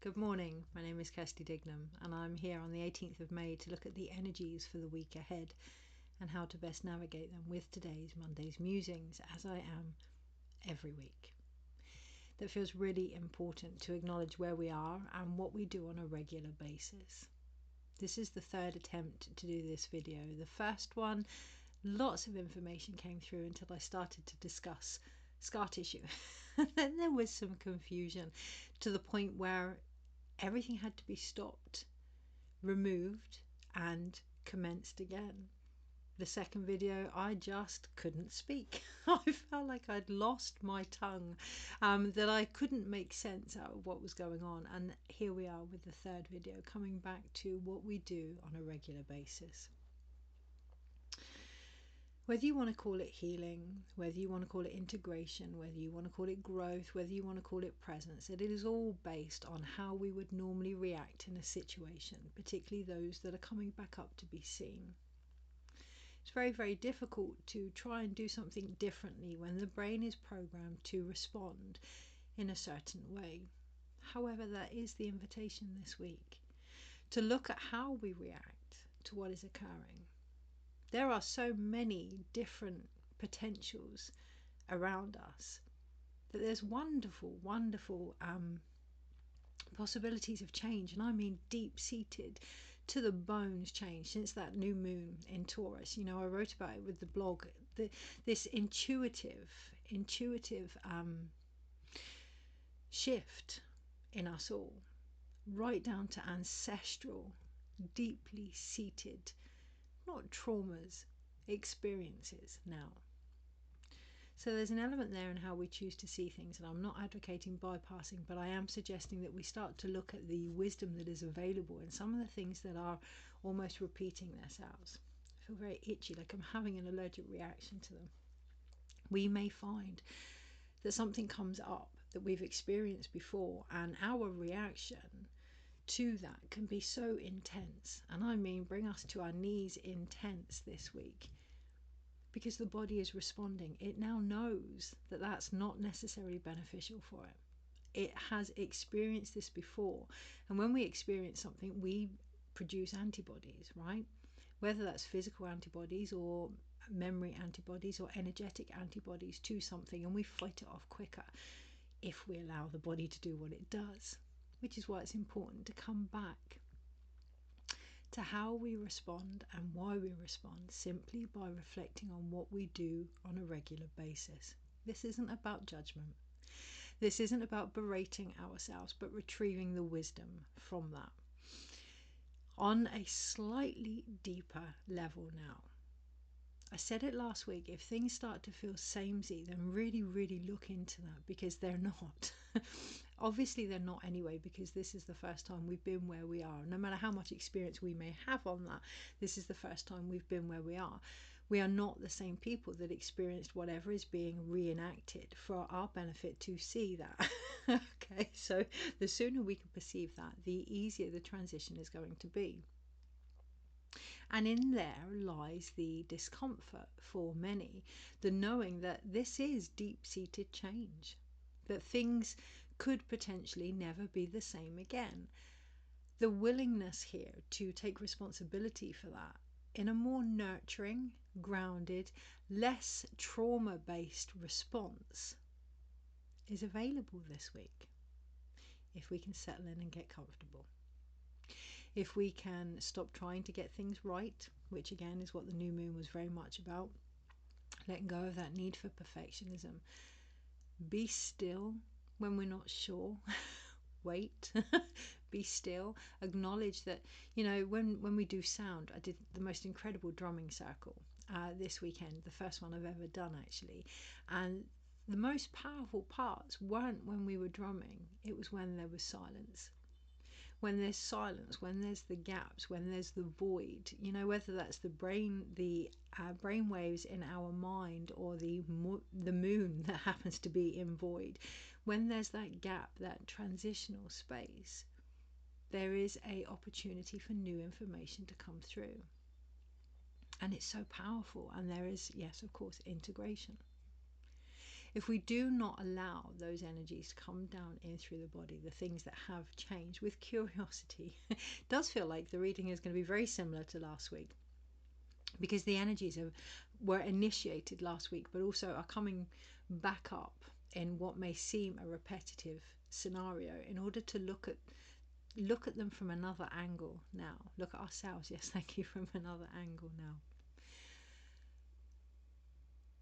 Good morning, my name is Kirsty Dignam and I'm here on the 18th of May to look at the energies for the week ahead and how to best navigate them with today's Monday's Musings, as I am every week. That feels really important to acknowledge where we are and what we do on a regular basis. This is the third attempt to do this video. The first one, lots of information came through until I started to discuss scar tissue. And then there was some confusion to the point where everything had to be stopped, removed, and commenced again. The second video, I just couldn't speak. I felt like I'd lost my tongue, that I couldn't make sense out of what was going on. And here we are with the third video, coming back to what we do on a regular basis. Whether you want to call it healing, whether you want to call it integration, whether you want to call it growth, whether you want to call it presence, it is all based on how we would normally react in a situation, particularly those that are coming back up to be seen. It's very, very difficult to try and do something differently when the brain is programmed to respond in a certain way. However, that is the invitation this week, to look at how we react to what is occurring. There are so many different potentials around us that there's wonderful, wonderful possibilities of change, and I mean deep-seated, to the bones change since that new moon in Taurus. You know, I wrote about it with the blog, this intuitive shift in us all, right down to ancestral, deeply seated, not traumas, experiences now. So there's an element there in how we choose to see things, and I'm not advocating bypassing, but I am suggesting that we start to look at the wisdom that is available in some of the things that are almost repeating themselves. I feel very itchy, like I'm having an allergic reaction to them. We may find that something comes up that we've experienced before, and our reaction to that can be so intense, and I mean bring us to our knees intense this week, because the body is responding. It now knows that that's not necessarily beneficial for it. It has experienced this before, and when we experience something, we produce antibodies, right? Whether that's physical antibodies or memory antibodies or energetic antibodies to something, and we fight it off quicker if we allow the body to do what it does. Which is why it's important to come back to how we respond and why we respond, simply by reflecting on what we do on a regular basis. This isn't about judgment. This isn't about berating ourselves, but retrieving the wisdom from that. On a slightly deeper level now. I said it last week, if things start to feel samey, then really, really look into that, because they're not. Obviously they're not anyway, because this is the first time we've been where we are. No matter how much experience we may have on that, this is the first time we've been where we are. We are not the same people that experienced whatever is being reenacted for our benefit to see that. Okay, so the sooner we can perceive that, the easier the transition is going to be. And in there lies the discomfort for many, the knowing that this is deep-seated change, that things could potentially never be the same again. The willingness here to take responsibility for that in a more nurturing, grounded, less trauma-based response is available this week, if we can settle in and get comfortable. If we can stop trying to get things right, which again is what the new moon was very much about, letting go of that need for perfectionism. Be still when we're not sure. Wait. Be still. Acknowledge that, you know, when we do sound, I did the most incredible drumming circle this weekend, the first one I've ever done actually, and the most powerful parts weren't when we were drumming, it was when there was silence. When there's silence, when there's the gaps, when there's the void, you know, whether that's the brain waves in our mind, or the moon that happens to be in void, when there's that gap, that transitional space, there is an opportunity for new information to come through. And it's so powerful. And there is, yes, of course, integration. if we do not allow those energies to come down in through the body, the things that have changed with curiosity, it does feel like the reading is going to be very similar to last week, because the energies were initiated last week, but also are coming back up in what may seem a repetitive scenario, in order to look at them from another angle now. Look at ourselves, yes, thank you, from another angle now.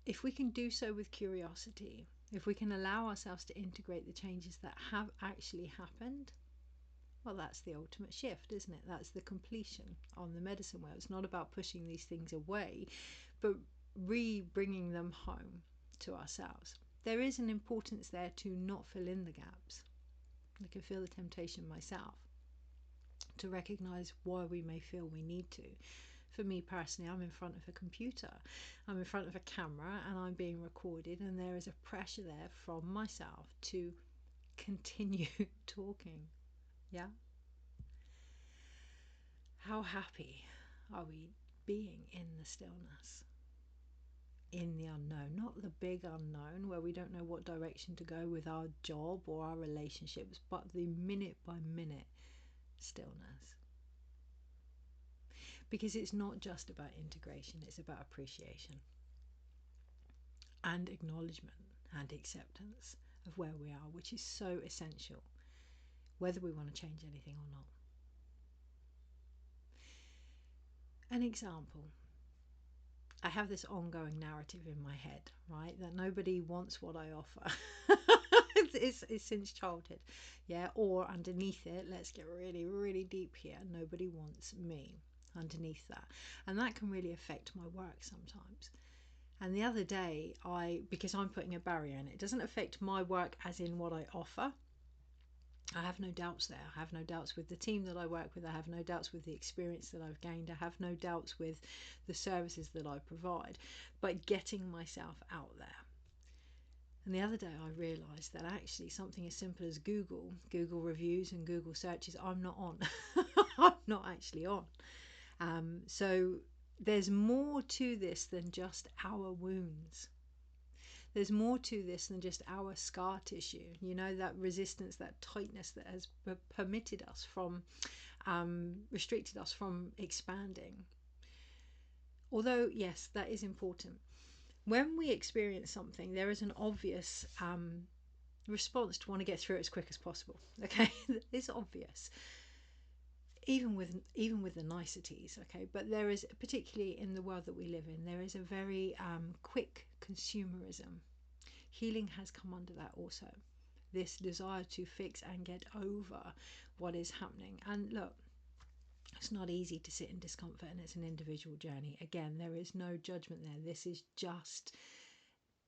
If we can do so with curiosity, if we can allow ourselves to integrate the changes that have actually happened, well, that's the ultimate shift, isn't it? That's the completion on the medicine wheel. It's not about pushing these things away, but bringing them home to ourselves. There is an importance there to not fill in the gaps. I can feel the temptation myself to recognize why we may feel we need to. For me personally, I'm in front of a computer, I'm in front of a camera, and I'm being recorded, and there is a pressure there from myself to continue talking. Yeah? How happy are we being in the stillness? In the unknown, not the big unknown where we don't know what direction to go with our job or our relationships, but the minute by minute stillness. Because it's not just about integration, it's about appreciation and acknowledgement and acceptance of where we are, which is so essential, whether we want to change anything or not. An example. I have this ongoing narrative in my head, right, that nobody wants what I offer. it's since childhood, yeah. Or underneath it, let's get really, really deep here, nobody wants me underneath that. And that can really affect my work sometimes. And the other day, because I'm putting a barrier in, it doesn't affect my work as in what I offer. I have no doubts there. I have no doubts with the team that I work with. I have no doubts with the experience that I've gained. I have no doubts with the services that I provide. But getting myself out there. And the other day I realised that actually something as simple as Google reviews and Google searches, I'm not on. I'm not actually on. So there's more to this than just our wounds. There's more to this than just our scar tissue, you know, that resistance, that tightness that has permitted us from, restricted us from expanding. Although, yes, that is important. When we experience something, there is an obvious response to want to get through it as quick as possible. Okay, it's obvious. Even with the niceties, okay, but there is, particularly in the world that we live in, there is a very quick consumerism. Healing has come under that also, this desire to fix and get over what is happening. And look, it's not easy to sit in discomfort, and it's an individual journey. Again, there is no judgment there. This is just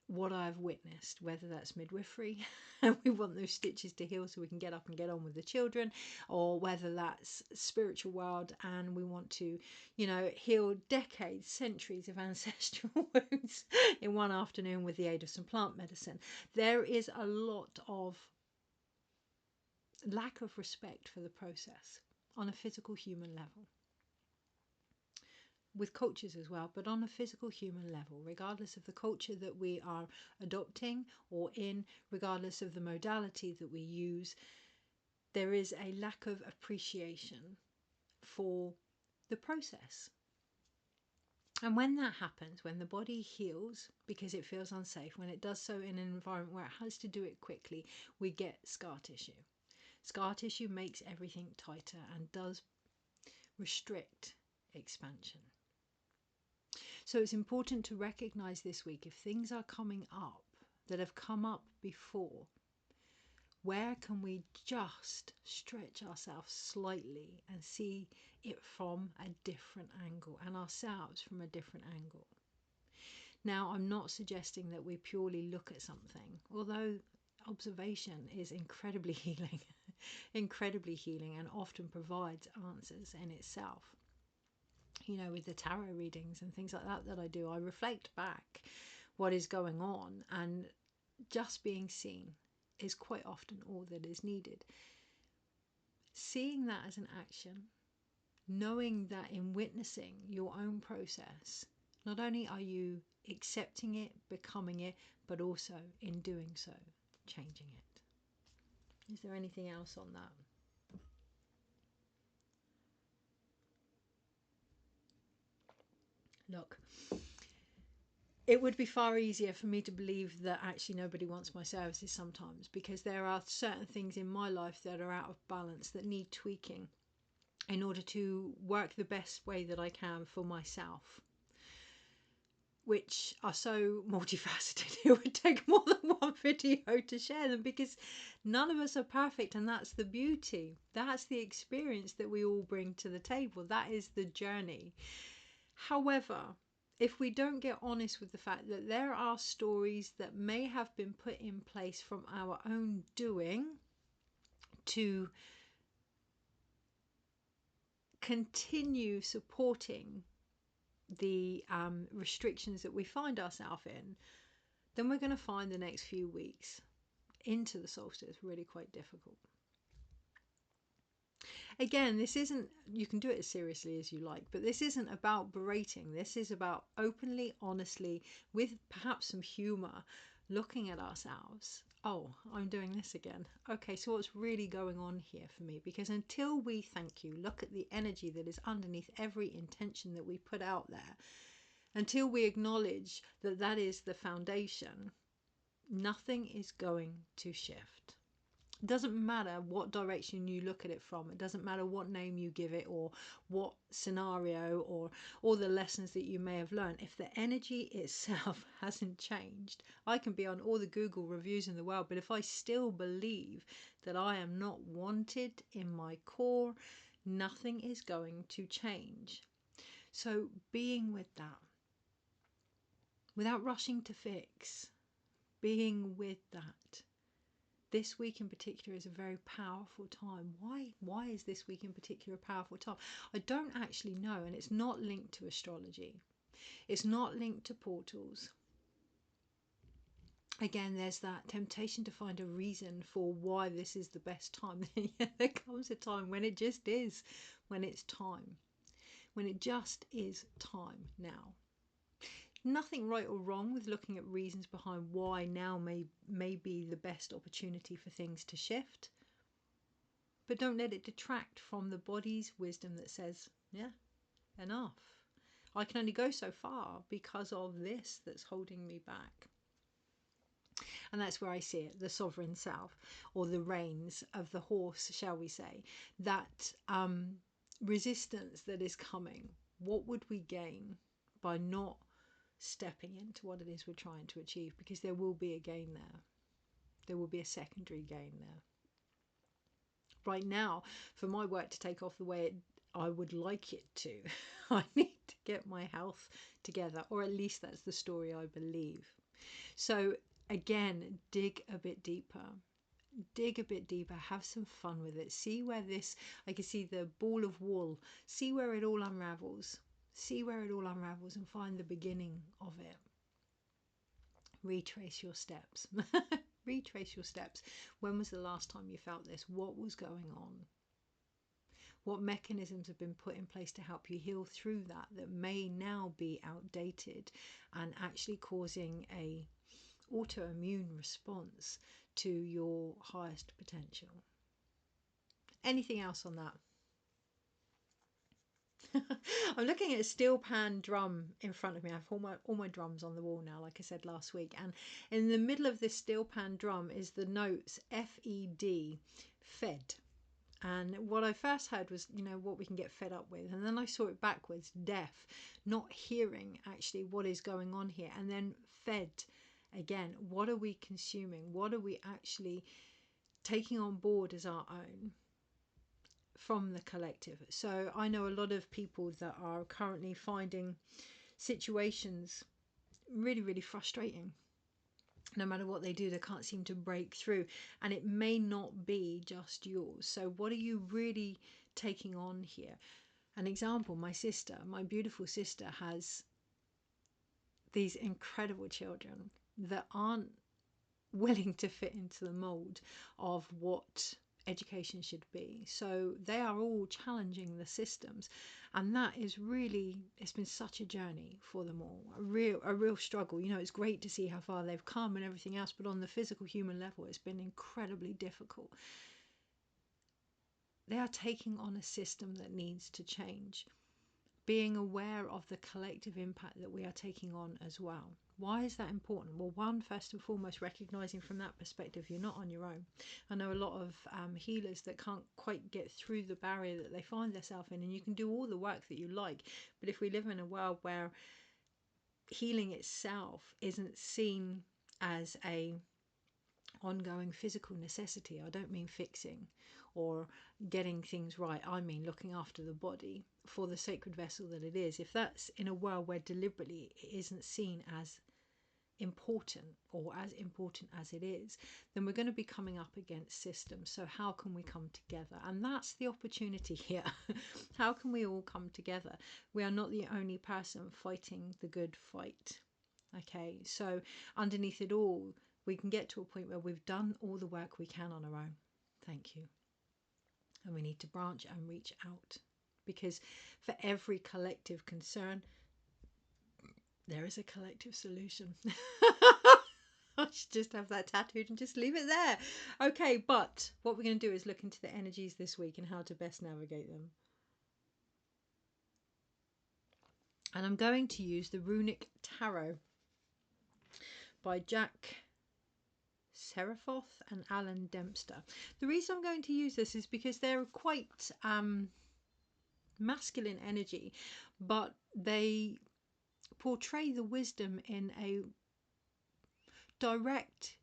what I've witnessed, whether that's midwifery and we want those stitches to heal so we can get up and get on with the children, or whether that's spiritual world and we want to, you know, heal decades, centuries of ancestral wounds in one afternoon with the aid of some plant medicine. There is a lot of lack of respect for the process on a physical human level, with cultures as well, but on a physical human level, regardless of the culture that we are adopting or in, regardless of the modality that we use, there is a lack of appreciation for the process. And when that happens, when the body heals because it feels unsafe, when it does so in an environment where it has to do it quickly, we get scar tissue. Scar tissue makes everything tighter and does restrict expansion. So it's important to recognize this week, if things are coming up that have come up before, where can we just stretch ourselves slightly and see it from a different angle, and ourselves from a different angle? Now, I'm not suggesting that we purely look at something, although observation is incredibly healing, incredibly healing, and often provides answers in itself. You know, with the tarot readings and things like that I do, I reflect back what is going on, and just being seen is quite often all that is needed. Seeing that as an action, knowing that in witnessing your own process, Not only are you accepting it, becoming it, but also in doing so, changing it. Is there anything else on that? Look, it would be far easier for me to believe that actually nobody wants my services sometimes, because there are certain things in my life that are out of balance, that need tweaking in order to work the best way that I can for myself, which are so multifaceted it would take more than one video to share them, because none of us are perfect, and that's the beauty. That's the experience that we all bring to the table. That is the journey. However, if we don't get honest with the fact that there are stories that may have been put in place from our own doing to continue supporting the restrictions that we find ourselves in, then we're going to find the next few weeks into the solstice really quite difficult. Again, this isn't, you can do it as seriously as you like, but this isn't about berating. This is about openly, honestly, with perhaps some humor, looking at ourselves. Oh, I'm doing this again. Okay, so what's really going on here for me? Because until we, thank you, look at the energy that is underneath every intention that we put out there, until we acknowledge that that is the foundation, nothing is going to shift. It doesn't matter what direction you look at it from. It doesn't matter what name you give it, or what scenario, or all the lessons that you may have learned. If the energy itself hasn't changed, I can be on all the Google reviews in the world, but if I still believe that I am not wanted in my core, nothing is going to change. So being with that, without rushing to fix, being with that. This week in particular is a very powerful time. Why is this week in particular a powerful time? I don't actually know, and it's not linked to astrology. It's not linked to portals. Again, there's that temptation to find a reason for why this is the best time. There comes a time when it just is, when it's time. When it just is time now. Nothing right or wrong with looking at reasons behind why now may be the best opportunity for things to shift. But don't let it detract from the body's wisdom that says, yeah, enough. I can only go so far because of this that's holding me back. And that's where I see it, the sovereign self, or the reins of the horse, shall we say. That resistance that is coming. What would we gain by not stepping into what it is we're trying to achieve? Because there will be a gain there. There will be a secondary gain there. Right now, for my work to take off the way I would like it to, I need to get my health together, or at least that's the story I believe. So again, dig a bit deeper. Dig a bit deeper, have some fun with it. See where this, I can see the ball of wool, see where it all unravels. See where it all unravels and find the beginning of it. Retrace your steps. Retrace your steps. When was the last time you felt this? What was going on? What mechanisms have been put in place to help you heal through that may now be outdated and actually causing a autoimmune response to your highest potential? Anything else on that? I'm looking at a steel pan drum in front of me. I have all my drums on the wall now, like I said last week. And in the middle of this steel pan drum is the notes F-E-D, fed. And what I first heard was, you know, what we can get fed up with. And then I saw it backwards, deaf, not hearing actually what is going on here. And then fed again. What are we consuming? What are we actually taking on board as our own from the collective? So I know a lot of people that are currently finding situations really, really frustrating. No matter what they do, they can't seem to break through, and it may not be just yours. So what are you really taking on here? An example, my sister, my beautiful sister, has these incredible children that aren't willing to fit into the mold of what education should be. So they are all challenging the systems, And that is really, it's been such a journey for them all, a real struggle. You know, it's great to see how far they've come and everything else, but on the physical human level, it's been incredibly difficult. They are taking on a system that needs to change, being aware of the collective impact that we are taking on as well. Why is that important? Well, one, first and foremost, recognizing from that perspective, you're not on your own. I know a lot of healers that can't quite get through the barrier that they find themselves in, and you can do all the work that you like, but if we live in a world where healing itself isn't seen as a ongoing physical necessity, I don't mean fixing or getting things right, I mean looking after the body for the sacred vessel that it is. If that's in a world where deliberately it isn't seen as important or as important as it is, then we're going to be coming up against systems. So how can we come together? And that's the opportunity here. How can we all come together? We are not the only person fighting the good fight. Okay, so underneath it all, we can get to a point where we've done all the work we can on our own. Thank you. And we need to branch and reach out, because for every collective concern, there is a collective solution. I should just have that tattooed and just leave it there. Okay, but what we're going to do is look into the energies this week and how to best navigate them. And I'm going to use the Runic Tarot by Jack Seraphoth and Alan Dempster. The reason I'm going to use this is because they're quite masculine energy, but they portray the wisdom in a direct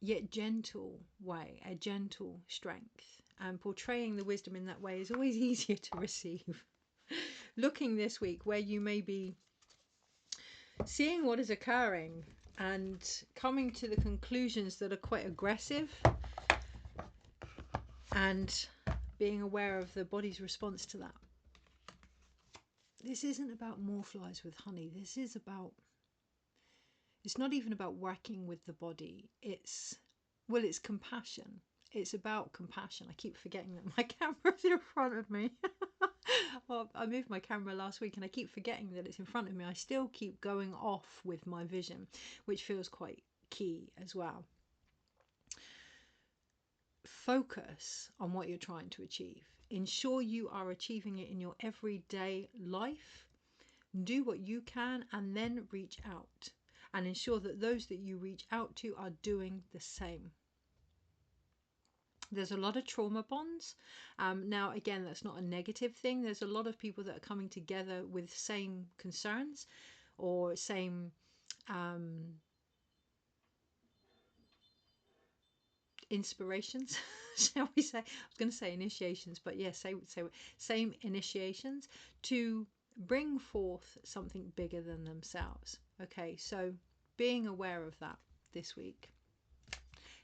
yet gentle way, a gentle strength. And portraying the wisdom in that way is always easier to receive. Looking this week where you may be seeing what is occurring and coming to the conclusions that are quite aggressive, and being aware of the body's response to that. This isn't about more flies with honey. This is about, it's not even about working with the body. It's compassion. It's about compassion. I keep forgetting that my camera's in front of me. Well, I moved my camera last week and I keep forgetting that it's in front of me. I still keep going off with my vision, which feels quite key as well. Focus on what you're trying to achieve. Ensure you are achieving it in your everyday life. Do what you can and then reach out. And ensure that those that you reach out to are doing the same. There's a lot of trauma bonds. Now, again, that's not a negative thing. There's a lot of people that are coming together with same concerns or same inspirations, shall we say? I was going to say initiations, but yes, same initiations to bring forth something bigger than themselves. Okay, so being aware of that this week.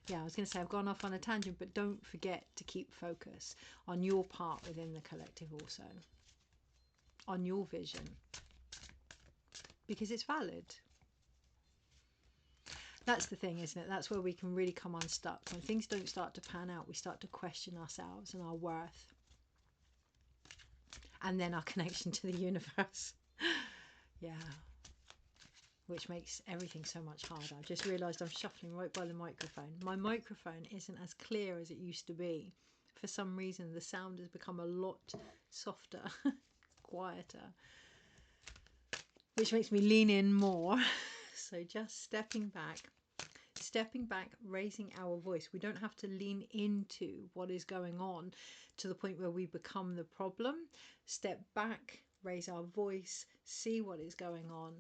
Yeah, I was going to say I've gone off on a tangent, but don't forget to keep focus on your part within the collective also, on your vision, because it's valid. That's the thing, isn't it? That's where we can really come unstuck. When things don't start to pan out, we start to question ourselves and our worth. And then our connection to the universe. Yeah. Which makes everything so much harder. I just realised I'm shuffling right by the microphone. My microphone isn't as clear as it used to be. For some reason, the sound has become a lot softer, quieter. Which makes me lean in more. So just stepping back, raising our voice. We don't have to lean into what is going on to the point where we become the problem. Step back, raise our voice, see what is going on.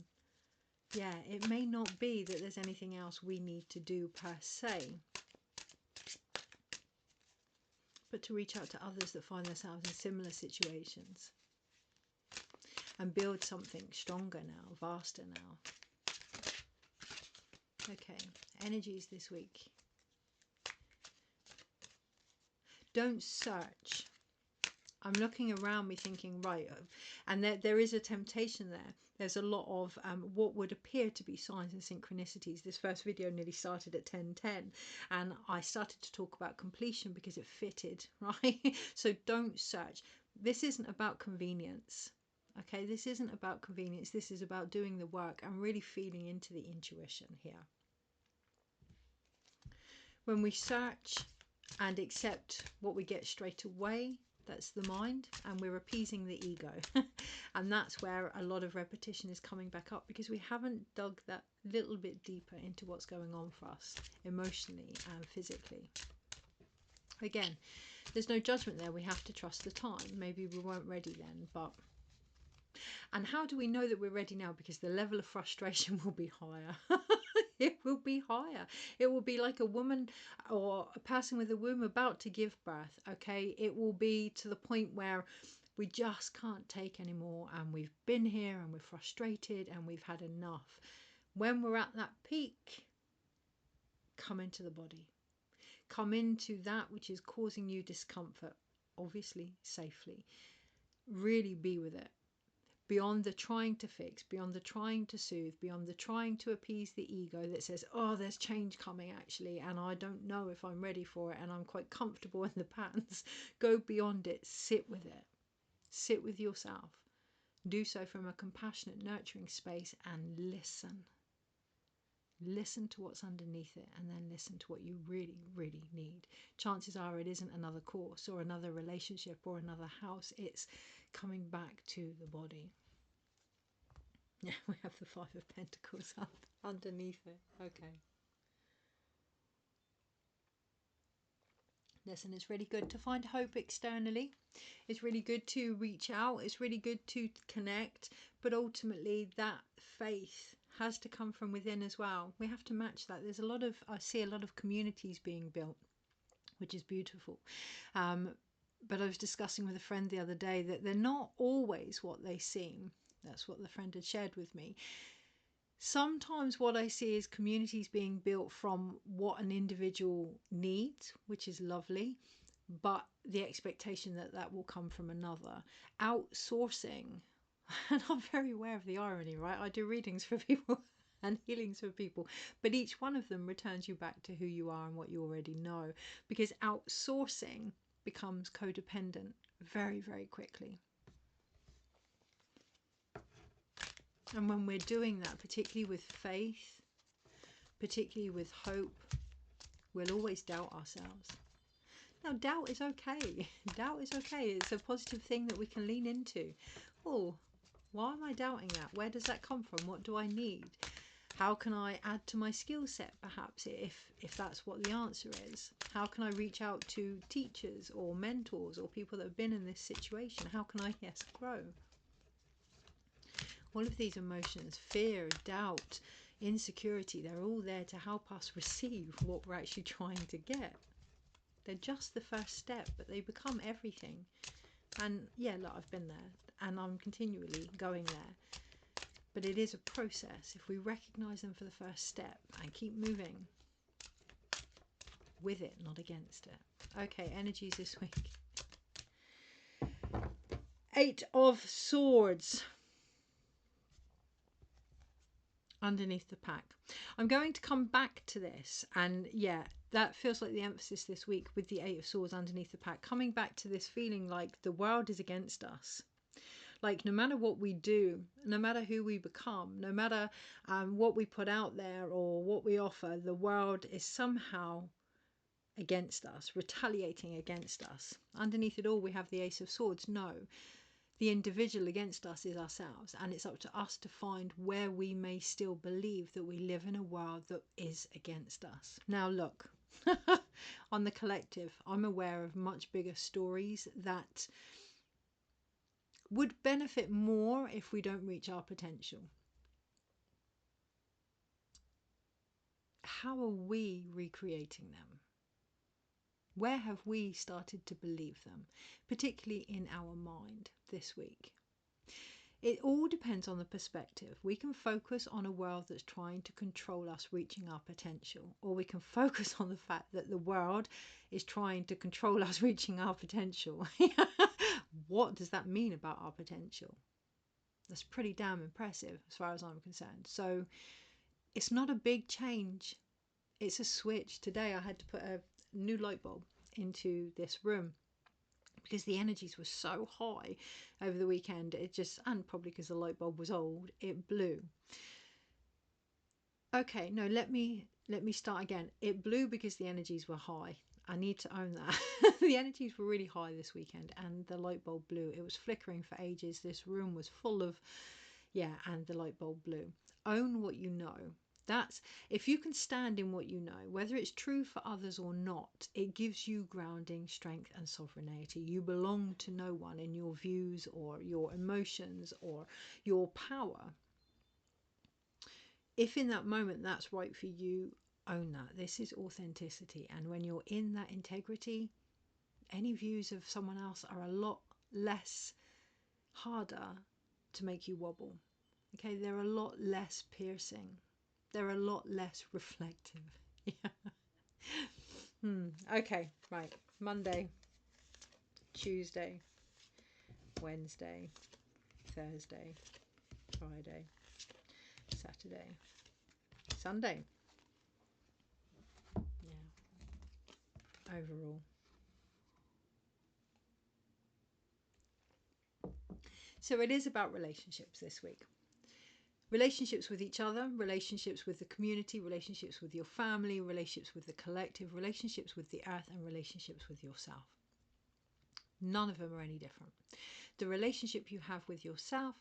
Yeah, it may not be that there's anything else we need to do per se, but to reach out to others that find themselves in similar situations and build something stronger now, vaster now. Okay, energies this week. Don't search. I'm looking around me thinking, right, and there is a temptation there. There's a lot of what would appear to be signs and synchronicities. This first video nearly started at 10:10 and I started to talk about completion because it fitted, right? So don't search. This isn't about convenience. Okay, this isn't about convenience. This is about doing the work and really feeling into the intuition here. When we search and accept what we get straight away, that's the mind, and we're appeasing the ego. And that's where a lot of repetition is coming back up, because we haven't dug that little bit deeper into what's going on for us emotionally and physically. Again, there's no judgment there. We have to trust the time. Maybe we weren't ready then, but... And how do we know that we're ready now? Because the level of frustration will be higher. It will be higher. It will be like a woman or a person with a womb about to give birth. Okay, it will be to the point where we just can't take anymore, and we've been here and we're frustrated and we've had enough. When we're at that peak, come into the body. Come into that which is causing you discomfort, obviously safely. Really be with it. Beyond the trying to fix, beyond the trying to soothe, beyond the trying to appease the ego that says, oh, there's change coming actually, and I don't know if I'm ready for it, and I'm quite comfortable in the patterns. Go beyond it. Sit with it. Sit with yourself. Do so from a compassionate, nurturing space, and listen. Listen to what's underneath it, and then listen to what you really, really need. Chances are it isn't another course or another relationship or another house. It's coming back to the body. Yeah, we have the Five of Pentacles up underneath it. Okay. Listen, it's really good to find hope externally. It's really good to reach out. It's really good to connect. But ultimately, that faith has to come from within as well. We have to match that. There's a lot of, I see a lot of communities being built, which is beautiful. But I was discussing with a friend the other day that they're not always what they seem. That's what the friend had shared with me. Sometimes what I see is communities being built from what an individual needs, which is lovely, but the expectation that that will come from another. Outsourcing, and I'm very aware of the irony, right? I do readings for people and healings for people, but each one of them returns you back to who you are and what you already know, because outsourcing becomes codependent very, very quickly. And when we're doing that, particularly with faith, particularly with hope, we'll always doubt ourselves. Now, doubt is okay. Doubt is okay. It's a positive thing that we can lean into. Oh, why am I doubting that? Where does that come from? What do I need? How can I add to my skill set, perhaps, if that's what the answer is? How can I reach out to teachers or mentors or people that have been in this situation? How can I, yes, grow? All of these emotions, fear, doubt, insecurity, they're all there to help us receive what we're actually trying to get. They're just the first step, but they become everything. And yeah, look, I've been there and I'm continually going there. But it is a process. If we recognize them for the first step and keep moving with it, not against it. Okay, energies this week. 8 of Swords. Underneath the pack. I'm going to come back to this, and yeah, that feels like the emphasis this week with the 8 of Swords underneath the pack, coming back to this feeling like the world is against us. Like no matter what we do, no matter who we become, no matter what we put out there or what we offer, the world is somehow against us, retaliating against us. Underneath it all, we have the Ace of Swords. No. The individual against us is ourselves, and it's up to us to find where we may still believe that we live in a world that is against us. Now look, on the collective, I'm aware of much bigger stories that would benefit more if we don't reach our potential. How are we recreating them? Where have we started to believe them, particularly in our mind this week? It all depends on the perspective. We can focus on a world that's trying to control us reaching our potential, or we can focus on the fact that the world is trying to control us reaching our potential. What does that mean about our potential? That's pretty damn impressive as far as I'm concerned. So it's not a big change. It's a switch. Today I had to put a new light bulb into this room because the energies were so high over the weekend. It just, and probably because the light bulb was old, it blew. Okay, no, let me start again. It blew because the energies were high. I need to own that. The energies were really high this weekend and the light bulb blew. It was flickering for ages. This room was full of, yeah, and the light bulb blew. Own what you know. That's, if you can stand in what you know, whether it's true for others or not, it gives you grounding, strength and sovereignty. You belong to no one in your views or your emotions or your power. If in that moment that's right for you, own that. This is authenticity. And when you're in that integrity, any views of someone else are a lot less harder to make you wobble. Okay, they're a lot less piercing. They're a lot less reflective. Yeah. Okay, right. Monday, Tuesday, Wednesday, Thursday, Friday, Saturday, Sunday. Yeah. Overall. So it is about relationships this week. Relationships with each other, relationships with the community, relationships with your family, relationships with the collective, relationships with the earth, and relationships with yourself. None of them are any different. The relationship you have with yourself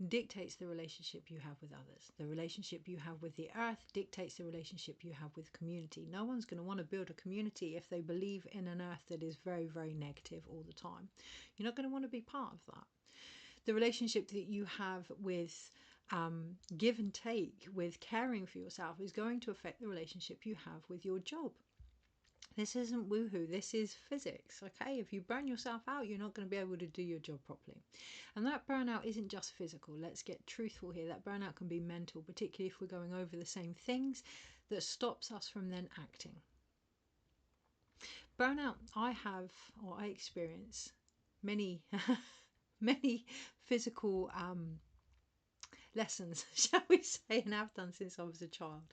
dictates the relationship you have with others. The relationship you have with the earth dictates the relationship you have with community. No one's going to want to build a community if they believe in an earth that is very, very negative all the time. You're not going to want to be part of that. The relationship that you have with give and take, with caring for yourself, is going to affect the relationship you have with your job. This isn't woohoo, this is physics, okay? If you burn yourself out, you're not going to be able to do your job properly. And that burnout isn't just physical. Let's get truthful here. That burnout can be mental, particularly if we're going over the same things, that stops us from then acting. Burnout, I experience many many physical lessons, shall we say, and have done since I was a child.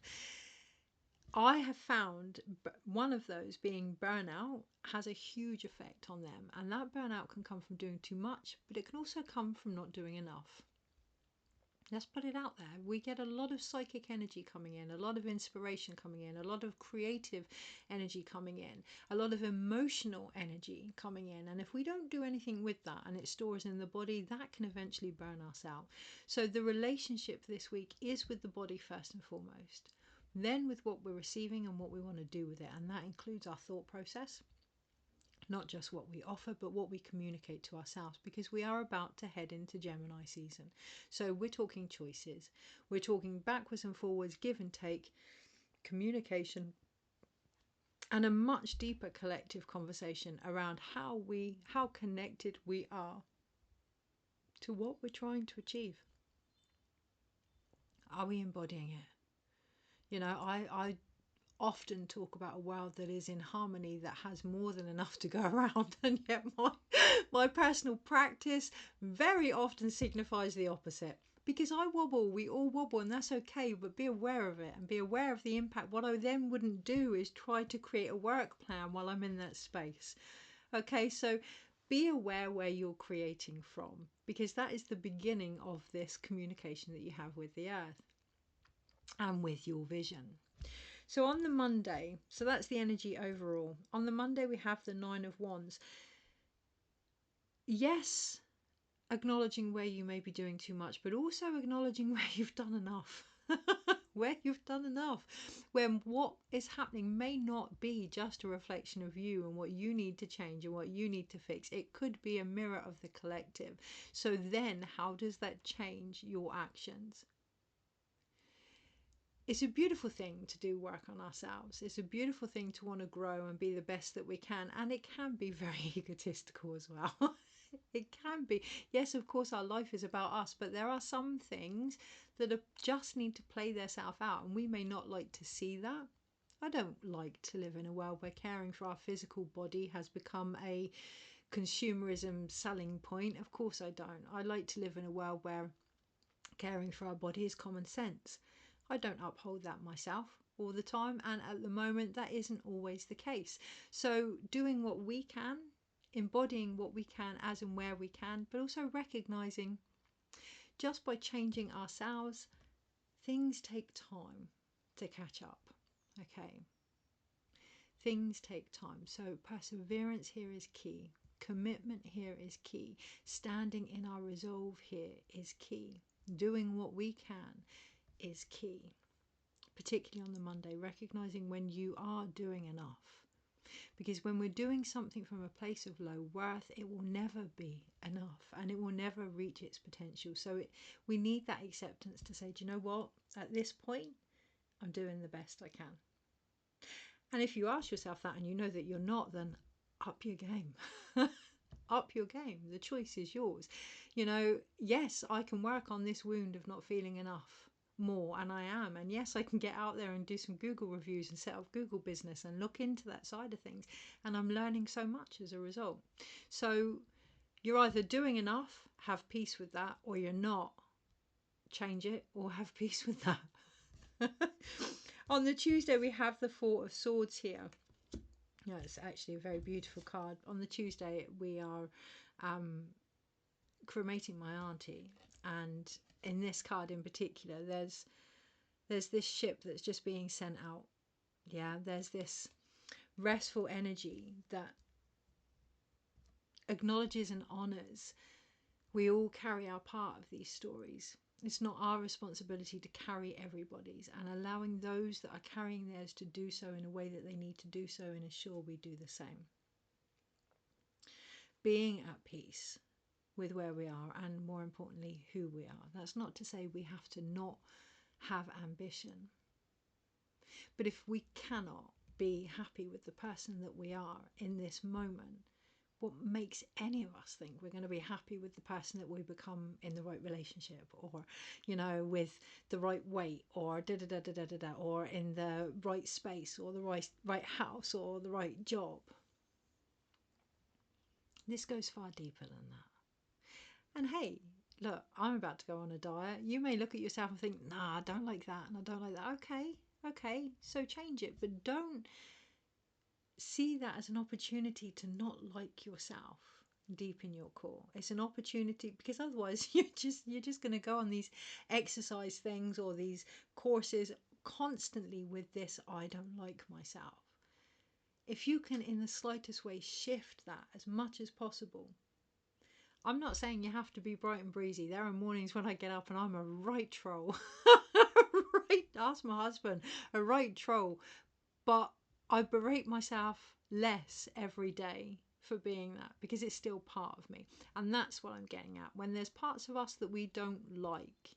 I have found one of those being burnout has a huge effect on them, and that burnout can come from doing too much, but it can also come from not doing enough. Let's put it out there. We get a lot of psychic energy coming in, a lot of inspiration coming in, a lot of creative energy coming in, a lot of emotional energy coming in. And if we don't do anything with that and it stores in the body, that can eventually burn us out. So the relationship this week is with the body first and foremost, then with what we're receiving and what we want to do with it. And that includes our thought process. Not just what we offer, but what we communicate to ourselves, because we are about to head into Gemini season. So we're talking choices. We're talking backwards and forwards, give and take, communication, and a much deeper collective conversation around how connected we are to what we're trying to achieve. Are we embodying it? You know, I often talk about a world that is in harmony, that has more than enough to go around, and yet my personal practice very often signifies the opposite. Because I wobble, we all wobble, and that's okay, but be aware of it and be aware of the impact. What I then wouldn't do is try to create a work plan while I'm in that space. Okay, so be aware where you're creating from, because that is the beginning of this communication that you have with the earth and with your vision. So on the Monday, so that's the energy overall. On the Monday, we have the 9 of Wands. Yes, acknowledging where you may be doing too much, but also acknowledging where you've done enough. Where you've done enough. When what is happening may not be just a reflection of you and what you need to change and what you need to fix. It could be a mirror of the collective. So then how does that change your actions? It's a beautiful thing to do work on ourselves. It's a beautiful thing to want to grow and be the best that we can. And it can be very egotistical as well. It can be. Yes, of course, our life is about us, but there are some things that just need to play themselves out. And we may not like to see that. I don't like to live in a world where caring for our physical body has become a consumerism selling point. Of course I don't. I like to live in a world where caring for our body is common sense. I don't uphold that myself all the time, and at the moment that isn't always the case. So doing what we can embodying what we can as and where we can, but also recognizing just by changing ourselves, things take time to catch up. Okay, things take time, so perseverance here is key, commitment here is key, standing in our resolve here is key, doing what we can is key, particularly on the Monday, recognizing when you are doing enough. Because when we're doing something from a place of low worth, it will never be enough and it will never reach its potential. So we need that acceptance to say, do you know what? At this point, I'm doing the best I can. And if you ask yourself that and you know that you're not, then up your game. Up your game. The choice is yours. You know, yes, I can work on this wound of not feeling enough more, and I am, and yes, I can get out there and do some Google reviews and set up Google business and look into that side of things, and I'm learning so much as a result. So you're either doing enough, have peace with that, or you're not, change it or have peace with that. On the Tuesday we have the Four of Swords here. Yeah, it's actually a very beautiful card. On the Tuesday we are cremating my auntie, and in this card in particular there's this ship that's just being sent out. Yeah, there's this restful energy that acknowledges and honors we all carry our part of these stories. It's not our responsibility to carry everybody's, and allowing those that are carrying theirs to do so in a way that they need to do so, and ensure we do the same. Being at peace with where we are, and more importantly who we are. That's not to say we have to not have ambition, but if we cannot be happy with the person that we are in this moment, what makes any of us think we're going to be happy with the person that we become in the right relationship, or, you know, with the right weight, or or in the right space, or the right house, or the right job? This goes far deeper than that. And hey, look, I'm about to go on a diet. You may look at yourself and think, nah, I don't like that, and I don't like that. Okay, so change it, but don't see that as an opportunity to not like yourself deep in your core. It's an opportunity, because otherwise you're just going to go on these exercise things or these courses constantly with this I don't like myself. If you can in the slightest way shift that as much as possible. I'm not saying you have to be bright and breezy. There are mornings when I get up and I'm a right troll. Right, ask my husband, a right troll. But I berate myself less every day for being that, because it's still part of me. And that's what I'm getting at. When there's parts of us that we don't like,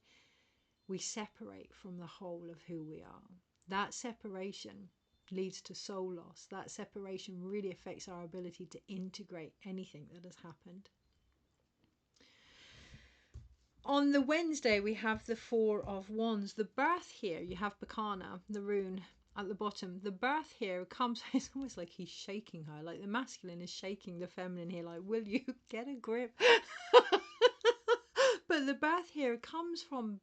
we separate from the whole of who we are. That separation leads to soul loss. That separation really affects our ability to integrate anything that has happened. On the Wednesday, we have the Four of Wands. The birth here, you have Bacana, the rune at the bottom. The birth here comes, it's almost like he's shaking her, like the masculine is shaking the feminine here, like, will you get a grip? But the birth here comes from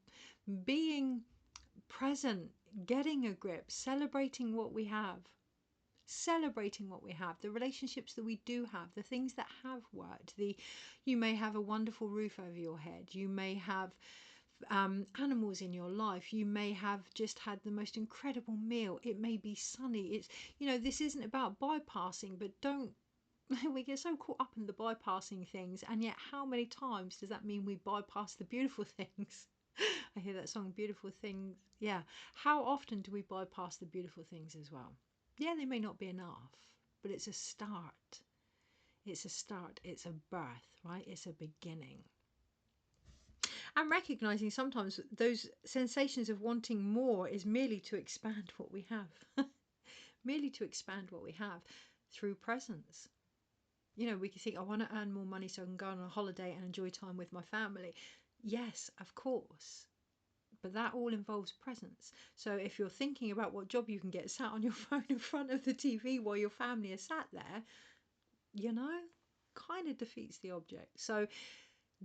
being present, getting a grip, celebrating what we have. Celebrating what we have, the relationships that we do have, the things that have worked. You may have a wonderful roof over your head, you may have animals in your life, you may have just had the most incredible meal, it may be sunny. It's, you know, this isn't about bypassing, but don't we get so caught up in the bypassing things, and yet how many times does that mean we bypass the beautiful things? I hear that song, Beautiful Things. Yeah, how often do we bypass the beautiful things as well? Yeah, they may not be enough, but it's a start. It's a start. It's a birth, right? It's a beginning. And recognizing sometimes those sensations of wanting more is merely to expand what we have. Merely to expand what we have through presence. You know, we can think, I want to earn more money so I can go on a holiday and enjoy time with my family. Yes, of course. But that all involves presence. So if you're thinking about what job you can get sat on your phone in front of the TV while your family is sat there, you know, kind of defeats the object. So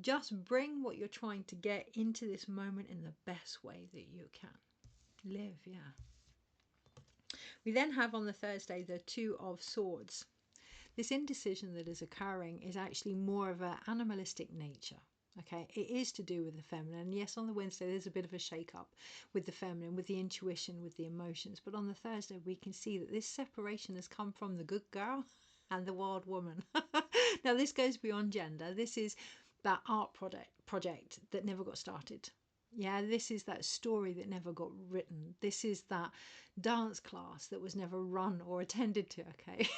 just bring what you're trying to get into this moment in the best way that you can. Live, yeah. We then have on the Thursday the Two of Swords. this indecision that is occurring is actually more of an animalistic nature. Okay, it is to do with the feminine. And yes, on the Wednesday, there's a bit of a shake-up with the feminine, with the intuition, with the emotions. But on the Thursday, we can see that this separation has come from the good girl and the wild woman. Now, this goes beyond gender. This is that art project that never got started. Yeah, this is that story that never got written. This is that dance class that was never run or attended to, okay?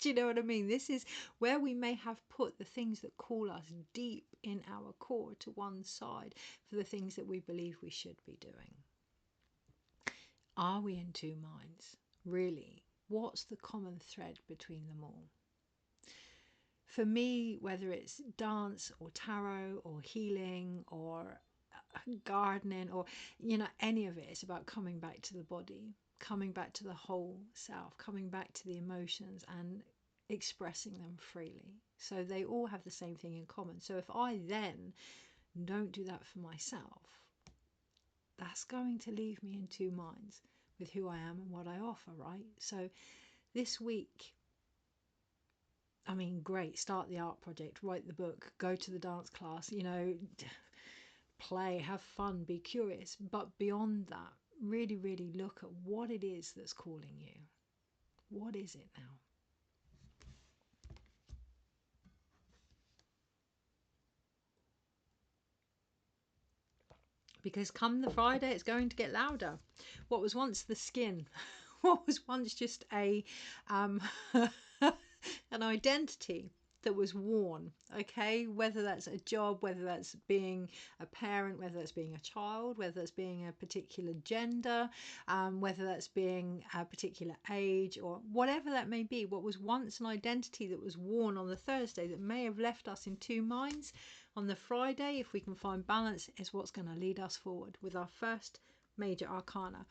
Do you know what I mean? This is where we may have put the things that call us deep in our core to one side for the things that we believe we should be doing. Are we in two minds? Really? What's the common thread between them all? For me, whether it's dance or tarot or healing or gardening or, you know, any of it, it's about coming back to the body, coming back to the whole self, coming back to the emotions and expressing them freely. So they all have the same thing in common. So if I then don't do that for myself, that's going to leave me in two minds with who I am and what I offer, right? So this week, I mean, great, start the art project, write the book, go to the dance class, you know, play, have fun, be curious. But beyond that, really, really look at what it is that's calling you. What is it now? Because come the Friday, it's going to get louder. What was once the skin, what was once just a an identity that was worn, okay, whether that's a job, whether that's being a parent, whether that's being a child, whether that's being a particular gender, whether that's being a particular age, or whatever that may be, what was once an identity that was worn on the Thursday that may have left us in two minds, on the Friday, if we can find balance, is what's going to lead us forward with our first major arcana,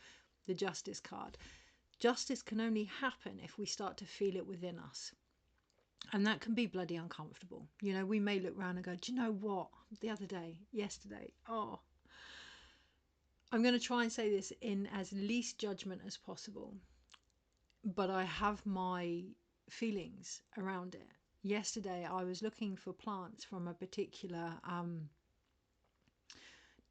the Justice card. Justice can only happen if we start to feel it within us. And that can be bloody uncomfortable. You know, we may look around and go, do you know what? The other day, yesterday, oh, I'm going to try and say this in as least judgment as possible. But I have my feelings around it. Yesterday, I was looking for plants from a particular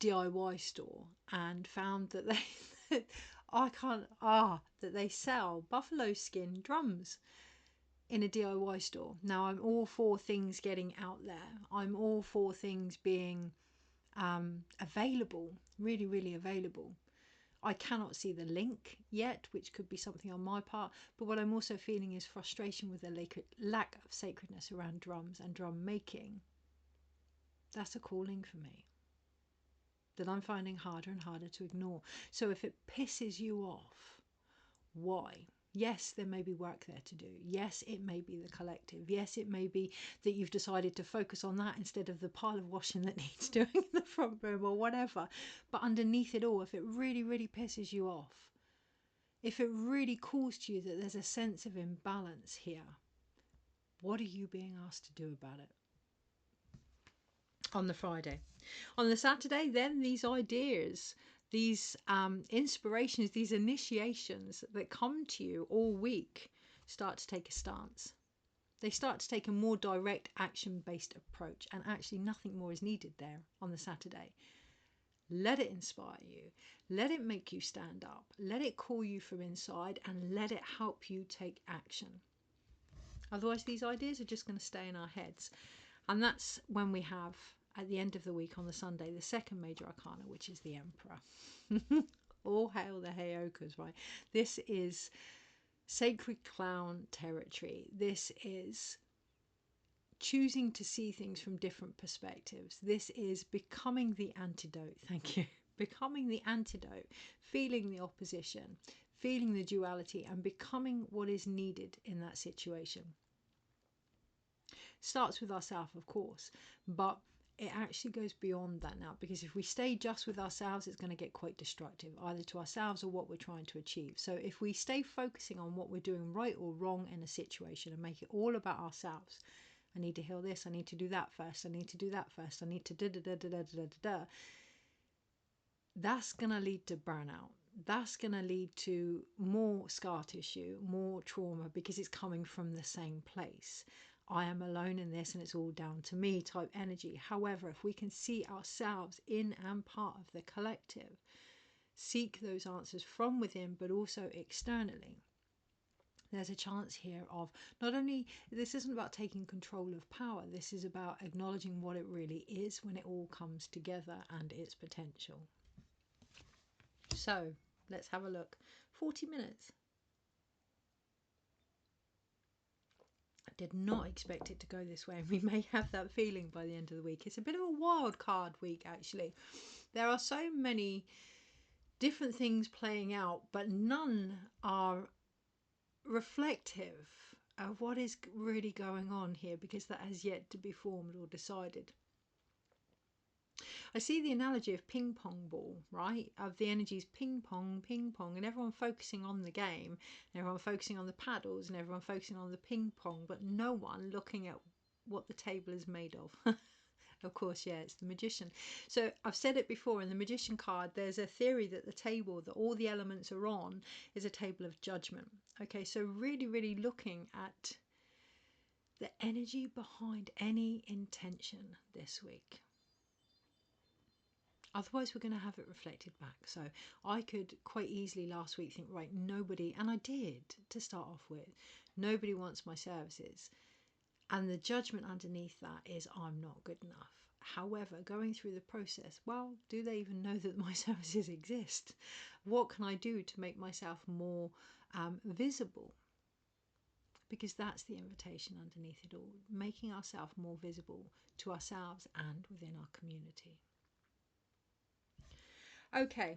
DIY store and found that they, that they sell buffalo skin drums in a DIY store. Now, I'm all for things getting out there. I'm all for things being available, really, really available. I cannot see the link yet, which could be something on my part. But what I'm also feeling is frustration with the lack of sacredness around drums and drum making. That's a calling for me that I'm finding harder and harder to ignore. So if it pisses you off, why? Yes, there may be work there to do. Yes, it may be the collective. Yes, it may be that you've decided to focus on that instead of the pile of washing that needs doing in the front room or whatever. But underneath it all, if it really, really pisses you off, if it really calls to you that there's a sense of imbalance here, what are you being asked to do about it? On the Friday. On the Saturday, then these ideas, these inspirations, these initiations that come to you all week start to take a stance. They start to take a more direct action-based approach, and actually nothing more is needed there on the Saturday. Let it inspire you. Let it make you stand up. Let it call you from inside, and let it help you take action. Otherwise, these ideas are just going to stay in our heads. And that's when we have, at the end of the week on the Sunday, the second major arcana, which is the Emperor. All hail the Heyokas, right? This is sacred clown territory. This is choosing to see things from different perspectives. This is becoming the antidote. Thank you. Becoming the antidote, feeling the opposition, feeling the duality, and becoming what is needed in that situation. Starts with ourselves, of course, but it actually goes beyond that now, because if we stay just with ourselves, it's going to get quite destructive, either to ourselves or what we're trying to achieve. So if we stay focusing on what we're doing right or wrong in a situation and make it all about ourselves, I need to heal this, I need to do that first, I need to do that first, I need to da da da da da da da da, that's going to lead to burnout. that's going to lead to more scar tissue, more trauma, because it's coming from the same place. I am alone in this and it's all down to me type energy. However, if we can see ourselves in and part of the collective, seek those answers from within, but also externally, there's a chance here of not only, this isn't about taking control of power, this is about acknowledging what it really is when it all comes together and its potential. So let's have a look. 40 minutes. I did not expect it to go this way, and we may have that feeling by the end of the week. It's a bit of a wild card week, actually. There are so many different things playing out, but none are reflective of what is really going on here, because that has yet to be formed or decided. I see the analogy of ping pong ball, right? Of the energies ping pong, and everyone focusing on the game, and everyone focusing on the paddles, and everyone focusing on the ping pong, but no one looking at what the table is made of. Of course, yeah, it's the magician. So I've said it before, in the magician card, there's a theory that the table that all the elements are on is a table of judgment. Okay, so really, really looking at the energy behind any intention this week. Otherwise, we're going to have it reflected back. So I could quite easily last week think, right, nobody, and I did to start off with, nobody wants my services. And the judgment underneath that is I'm not good enough. However, going through the process, well, do they even know that my services exist? What can I do to make myself more visible? Because that's the invitation underneath it all, making ourselves more visible to ourselves and within our community. Okay,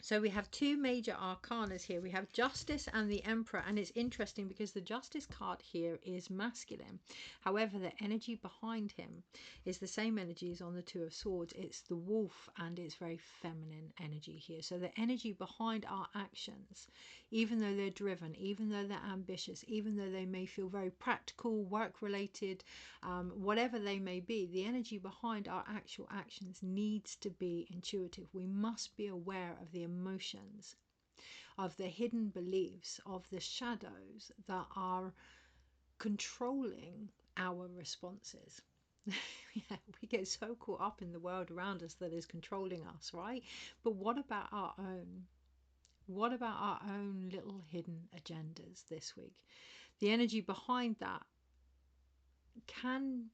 so we have two major arcanas here. We have Justice and the Emperor, and it's interesting because the Justice card here is masculine. However, the energy behind him is the same energy as on the Two of Swords. It's the wolf, and it's very feminine energy here. So the energy behind our actions, even though they're driven, even though they're ambitious, even though they may feel very practical, work-related, whatever they may be, the energy behind our actual actions needs to be intuitive. We must be aware of the emotions, of the hidden beliefs, of the shadows that are controlling our responses. Yeah, we get so caught up in the world around us that is controlling us, right? But what about our own? What about our own little hidden agendas this week? The energy behind that can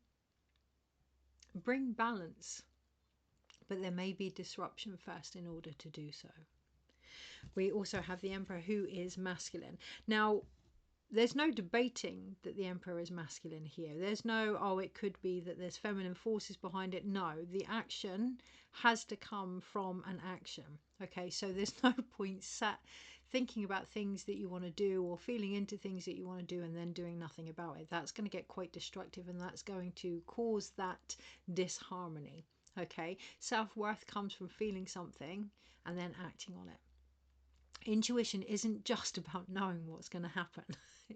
bring balance, but there may be disruption first in order to do so. We also have the Emperor, who is masculine. Now, there's no debating that the Emperor is masculine here. There's no, oh, it could be that there's feminine forces behind it. No, the action has to come from an action. Okay, so there's no point sat thinking about things that you want to do or feeling into things that you want to do and then doing nothing about it. That's going to get quite destructive, and that's going to cause that disharmony. Okay, self-worth comes from feeling something and then acting on it. Intuition isn't just about knowing what's going to happen.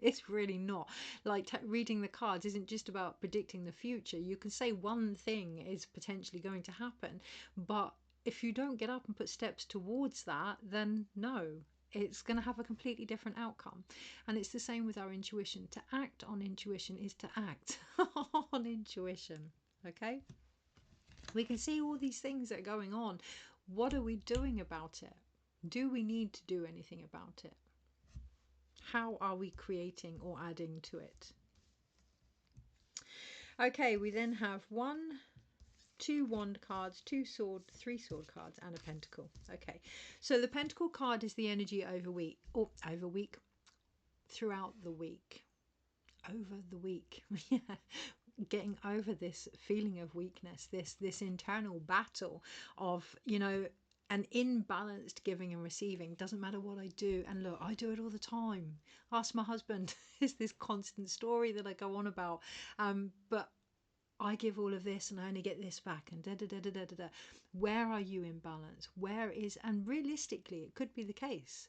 It's really not. Like reading the cards isn't just about predicting the future. You can say one thing is potentially going to happen, but if you don't get up and put steps towards that, then no, it's going to have a completely different outcome. And it's the same with our intuition. To act on intuition is to act on intuition. Okay? We can see all these things that are going on. What are we doing about it? Do we need to do anything about it? How are we creating or adding to it? Okay, we then have 2 wand cards, 2 sword, 3 sword cards, and a pentacle. Okay, so the pentacle card is the energy over week, throughout the week. Over the week. Yeah. Getting over this feeling of weakness, this internal battle of, you know, an imbalanced giving and receiving. Doesn't matter what I do. And look, I do it all the time. Ask my husband. It's this constant story that I go on about. But I give all of this and I only get this back, and da da da da da da da. Where are you in balance? Where is, and realistically, it could be the case.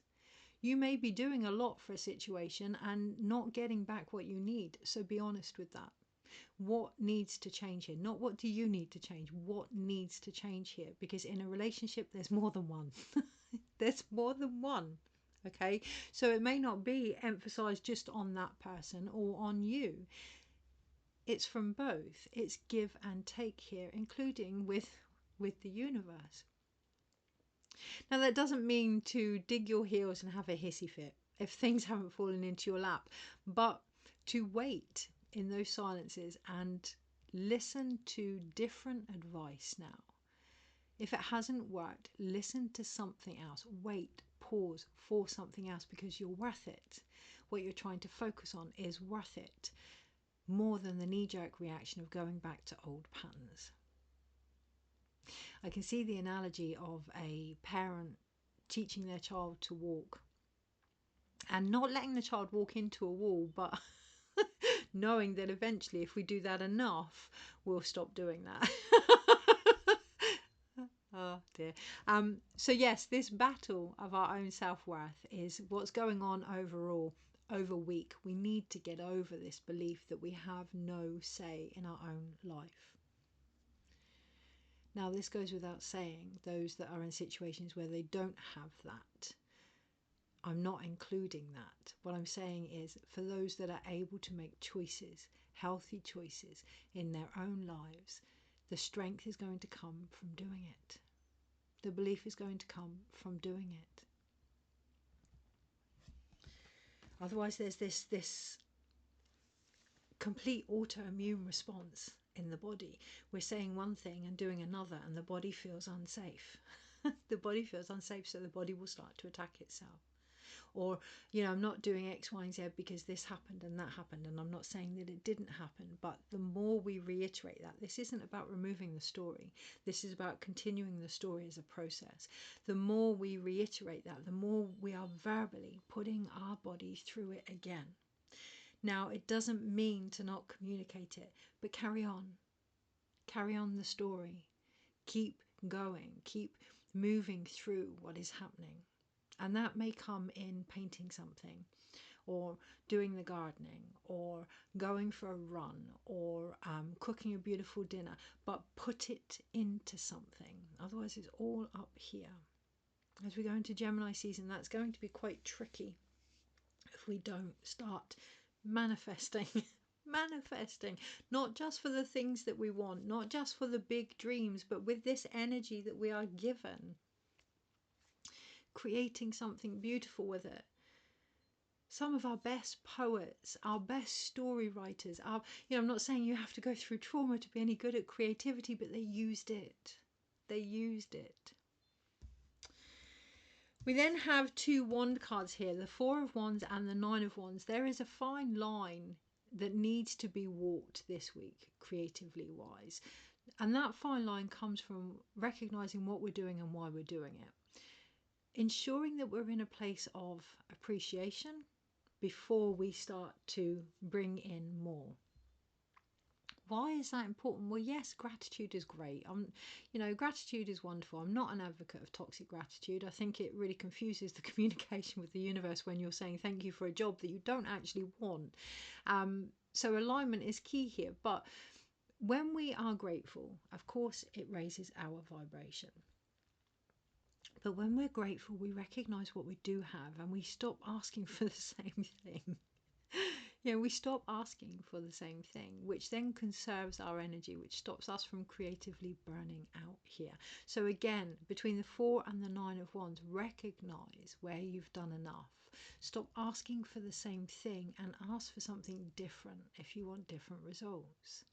You may be doing a lot for a situation and not getting back what you need. So be honest with that. What needs to change here? Not what do you need to change, what needs to change here? Because in a relationship, there's more than one. There's more than one. Okay, so it may not be emphasized just on that person or on you. It's from both. It's give and take here, including with the universe. Now, that doesn't mean to dig your heels and have a hissy fit if things haven't fallen into your lap, but to wait in those silences and listen to different advice now. If it hasn't worked, listen to something else. Wait, pause for something else, because you're worth it. What you're trying to focus on is worth it, more than the knee-jerk reaction of going back to old patterns. I can see the analogy of a parent teaching their child to walk and not letting the child walk into a wall, but knowing that eventually if we do that enough, we'll stop doing that. Oh dear. So yes, this battle of our own self-worth is what's going on overall over week. We need to get over this belief that we have no say in our own life. Now, this goes without saying, those that are in situations where they don't have that, I'm not including that. What I'm saying is, for those that are able to make choices, healthy choices in their own lives, the strength is going to come from doing it. The belief is going to come from doing it. Otherwise, there's this complete autoimmune response in the body. We're saying one thing and doing another, and the body feels unsafe. The body feels unsafe, so the body will start to attack itself. Or, I'm not doing X, Y, and Z because this happened and that happened, and I'm not saying that it didn't happen, but the more we reiterate that, this isn't about removing the story, this is about continuing the story as a process. The more we reiterate that, the more we are verbally putting our body through it again. Now, it doesn't mean to not communicate it, but carry on the story, keep going, keep moving through what is happening. And that may come in painting something, or doing the gardening, or going for a run, or cooking a beautiful dinner, but put it into something. Otherwise, it's all up here. As we go into Gemini season, that's going to be quite tricky if we don't start manifesting. Manifesting, not just for the things that we want, not just for the big dreams, but with this energy that we are given, creating something beautiful with it. Some of our best poets, our best story writers, I'm not saying you have to go through trauma to be any good at creativity, but they used it. They used it. We then have two wand cards here, the Four of Wands and the Nine of Wands. There is a fine line that needs to be walked this week, creatively wise. And that fine line comes from recognizing what we're doing and why we're doing it. Ensuring that we're in a place of appreciation before we start to bring in more. Why is that important? Well, yes, gratitude is great. Gratitude is wonderful. I'm not an advocate of toxic gratitude. I think it really confuses the communication with the universe when you're saying thank you for a job that you don't actually want. So alignment is key here. But when we are grateful, of course, it raises our vibration. But when we're grateful, we recognize what we do have and we stop asking for the same thing. We stop asking for the same thing, which then conserves our energy, which stops us from creatively burning out here. So again, between the Four and the Nine of Wands, recognize where you've done enough. Stop asking for the same thing and ask for something different if you want different results.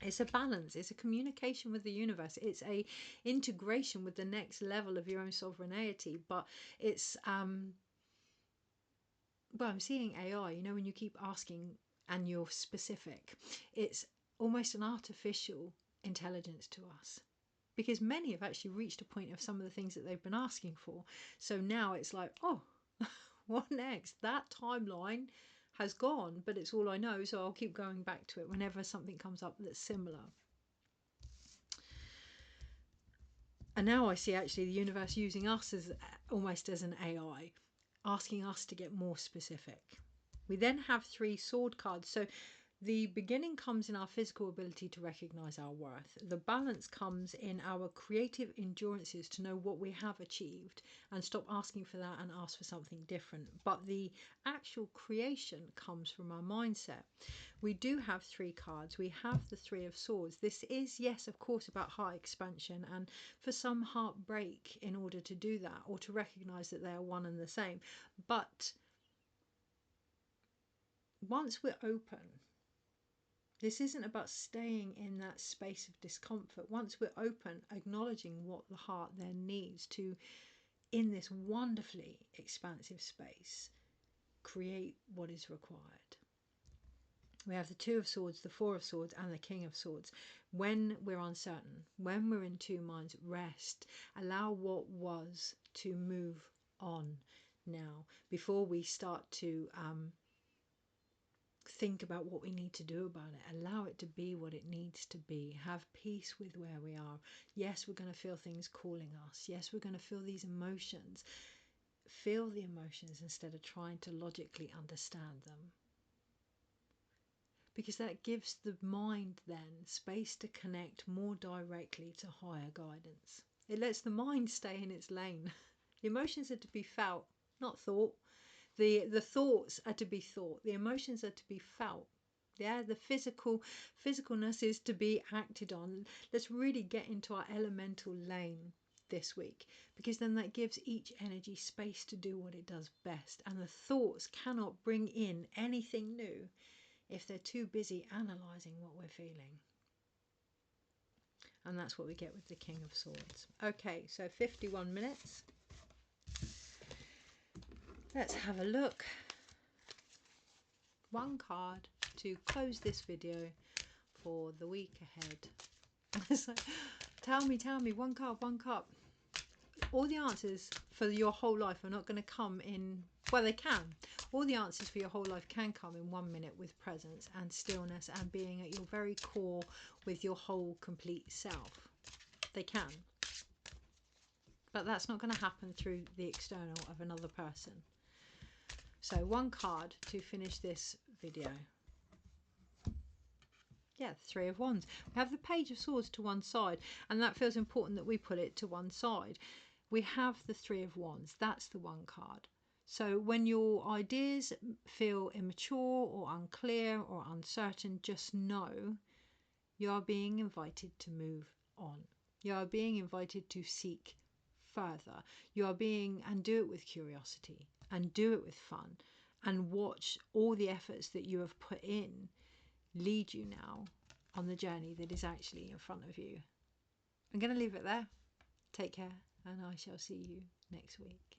It's a balance, it's a communication with the universe, it's a integration with the next level of your own sovereignty, but it's I'm seeing AI, when you keep asking and you're specific, it's almost an artificial intelligence to us, because many have actually reached a point of some of the things that they've been asking for. So now it's like, oh, what next? That timeline has gone, but it's all I know, so I'll keep going back to it whenever something comes up that's similar. And now I see actually the universe using us as almost as an AI, asking us to get more specific. We then have three sword cards. So The beginning comes in our physical ability to recognize our worth. The balance comes in our creative endurances to know what we have achieved and stop asking for that and ask for something different. But the actual creation comes from our mindset. We do have 3 cards. We have the 3 of Swords. This is, yes, of course, about heart expansion and for some heartbreak in order to do that, or to recognize that they are one and the same. But once we're open, this isn't about staying in that space of discomfort. Once we're open, acknowledging what the heart then needs to, in this wonderfully expansive space, create what is required. We have the 2 of Swords, the 4 of Swords, and the King of Swords. When we're uncertain, when we're in 2 minds, rest. Allow what was to move on now before we start to think about what we need to do about it. Allow it to be what it needs to be. Have peace with where we are. Yes, we're going to feel things calling us. Yes, we're going to feel these emotions. Feel the emotions instead of trying to logically understand them. Because that gives the mind then space to connect more directly to higher guidance. It lets the mind stay in its lane. The emotions are to be felt, not thought. The thoughts are to be thought. The emotions are to be felt. Yeah, the physicalness is to be acted on. Let's really get into our elemental lane this week, because then that gives each energy space to do what it does best. And the thoughts cannot bring in anything new if they're too busy analysing what we're feeling. And that's what we get with the King of Swords. Okay, so 51 minutes. Let's have a look. One card to close this video for the week ahead. So, tell me, one card. All the answers for your whole life are not going to come in, well, they can. All the answers for your whole life can come in 1 minute with presence and stillness and being at your very core with your whole complete self. They can. But that's not going to happen through the external of another person. So 1 card to finish this video. Yeah, the 3 of Wands. We have the Page of Swords to one side, and that feels important that we put it to one side. We have the 3 of Wands. That's the 1 card. So when your ideas feel immature or unclear or uncertain, just know you are being invited to move on. You are being invited to seek further. You are being, and do it with curiosity and do it with fun, and watch all the efforts that you have put in lead you now on the journey that is actually in front of you. I'm going to leave it there. Take care, and I shall see you next week.